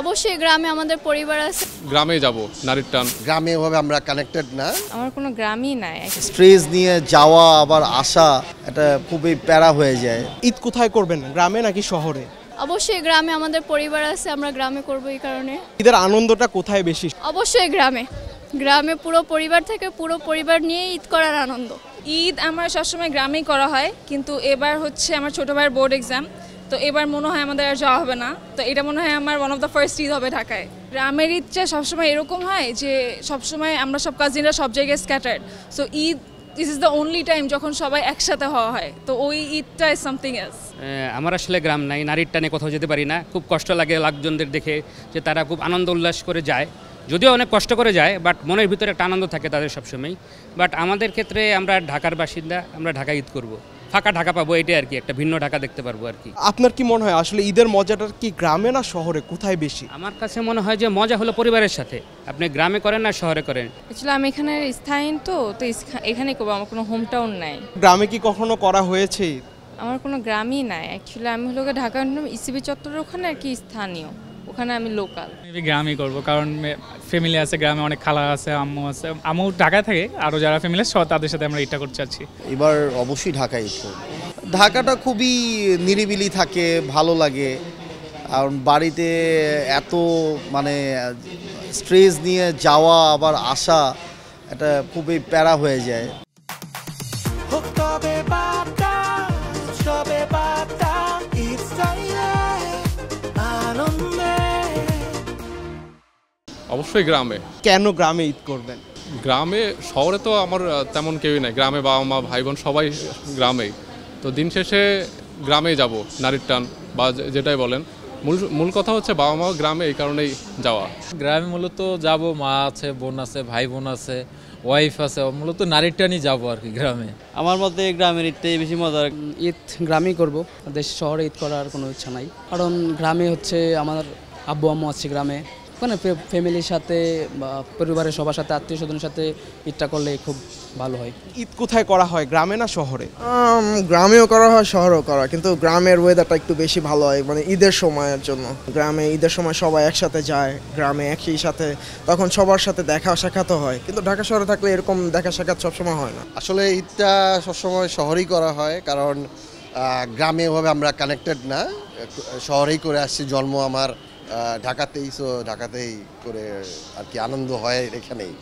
অবশ্যই গ্রামে আমাদের পরিবার আছে। গ্রামে যাব, নারীর টান। গ্রামে ওভাবে আমরা কানেক্টেড না। আমার কোনো গ্রামই নাই। স্ট্রেস নিয়ে যাওয়া আবার আসা এটা খুবই প্যারা হয়ে যায়। ঈদ কোথায় করবেন, গ্রামে নাকি শহরে? অবশ্যই গ্রামে আমাদের পরিবার আছে, আমরা গ্রামে করব। এই কারণে ঈদের আনন্দটা কোথায় বেশি? অবশ্যই গ্রামে। গ্রামে পুরো পরিবার থেকে পুরো পরিবার নিয়ে ঈদ করার আনন্দ। ঈদ আমার সবসময় গ্রামেই করা হয়, কিন্তু এবার হচ্ছে আমার ছোটো ভাইয়ের বোর্ড এক্সাম, তো এবার মনে হয় আমাদের আর যাওয়া হবে না। তো এটা মনে হয় আমার one of the first Eid হবে ঢাকায়। গ্রামের ঈদটা সবসময় এরকম হয় যে সবসময় আমরা সব কাজিনরা সব জায়গায় scattered, so Eid this is the only time যখন সবাই একসাথে হওয়া হয়, তো ওই ঈদটা ইজ সামথিং এলস। আমার আসলে গ্রাম নাই, নারীর টানে কোথাও যেতে পারি না। খুব কষ্ট লাগে লোকজনদের দেখে যে তারা খুব আনন্দ উল্লাস করে যায়, যদিও অনেক কষ্ট করে যায়, বাট মনের ভিতরে একটা আনন্দ থাকে তাদের সবসময়। বাট আমাদের ক্ষেত্রে আমরা ঢাকার বাসিন্দা, আমরা ঢাকা ঈদ করব, ফাঁকা ঢাকা পাবো, এটাই আর কি, একটা ভিন্ন ঢাকা দেখতে পারবো আর কি। আপনার কি মনে হয় আসলে ঈদের মজাটা কি গ্রামে না শহরে, কোথায় বেশি? আমার কাছে মনে হয় যে মজা হলো পরিবারের সাথে। আপনি গ্রামে করেন না শহরে করেন? অ্যাকচুয়ালি আমি এখানে স্থায়ী, তো এখানেই করবো, আমার কোনো হোম টাউন নাই। গ্রামে কি কখনো করা হয়েছে? আমার কোনো গ্রামই নাই অ্যাকচুয়ালি। আমি হলো ঢাকা ইসিবি চত্বরের ওখানে আর কি স্থানীয়, ওখানে আমি লোকাল। মেবি গ্রামই করবো, কারণ ফ্যামিলি আছে গ্রামে, অনেক খালা আছে, আম্মু আছে। আম্মু ঢাকায় থাকে, আরও যারা ফ্যামিলি আছে তাদের সাথে আমরা এটা করতে চাচ্ছি। এবার অবশ্যই ঢাকায় ঈদ করব। ঢাকাটা খুবই নিরিবিলি থাকে, ভালো লাগে। আর বাড়িতে এত মানে স্ট্রেস নিয়ে যাওয়া আবার আসা এটা খুবই প্যারা হয়ে যায়। অবশ্যই গ্রামে। কেন গ্রামে ঈদ করবেন? গ্রামে, শহরে তো আমার তেমন কেউই নাই। গ্রামে বাবা মা ভাই বোন সবাই গ্রামেই। তো দিন শেষে গ্রামেই যাব, নারীর টান বা যেটাই বলেন। মূল কথা হচ্ছে বাবা মা গ্রামে, এই কারণেই যাওয়া। গ্রামে মূলত যাব, মা আছে, বোন আছে, ভাই বোন আছে, ওয়াইফ আছে, মূলত নারীর টানই যাবো আর কি গ্রামে। আমার মতে গ্রামের ঈদটাই বেশি মজার। ঈদ গ্রামেই করব, দেশ শহরে ঈদ করার কোনো ইচ্ছা নাই। কারণ গ্রামে হচ্ছে আমার আব্বু আম্মু আছে গ্রামে, ওখানে ফ্যামিলির সাথে বা পরিবারের সবার সাথে, আত্মীয় স্বজনের সাথে ঈদটা করলে খুব ভালো হয়। ঈদ কোথায় করা হয়, গ্রামে না শহরে? গ্রামেও করা হয়, শহরেও করা, কিন্তু গ্রামের ওয়েদারটা একটু বেশি ভালো হয়, মানে ঈদের সময়ের জন্য। গ্রামে ঈদের সময় সবাই একসাথে যায়, গ্রামে একই সাথে, তখন সবার সাথে দেখা সাক্ষাৎ হয়। কিন্তু ঢাকা শহরে থাকলে এরকম দেখা সাক্ষাৎ সবসময় হয় না। আসলে ঈদটা সবসময় শহরেই করা হয়, কারণ গ্রামে ওভাবে আমরা কানেক্টেড না। শহরেই করে আসছি, জন্ম আমার ঢাকাতেই, সো ঢাকাতেই করে আর কি আনন্দ হয় এখানেই।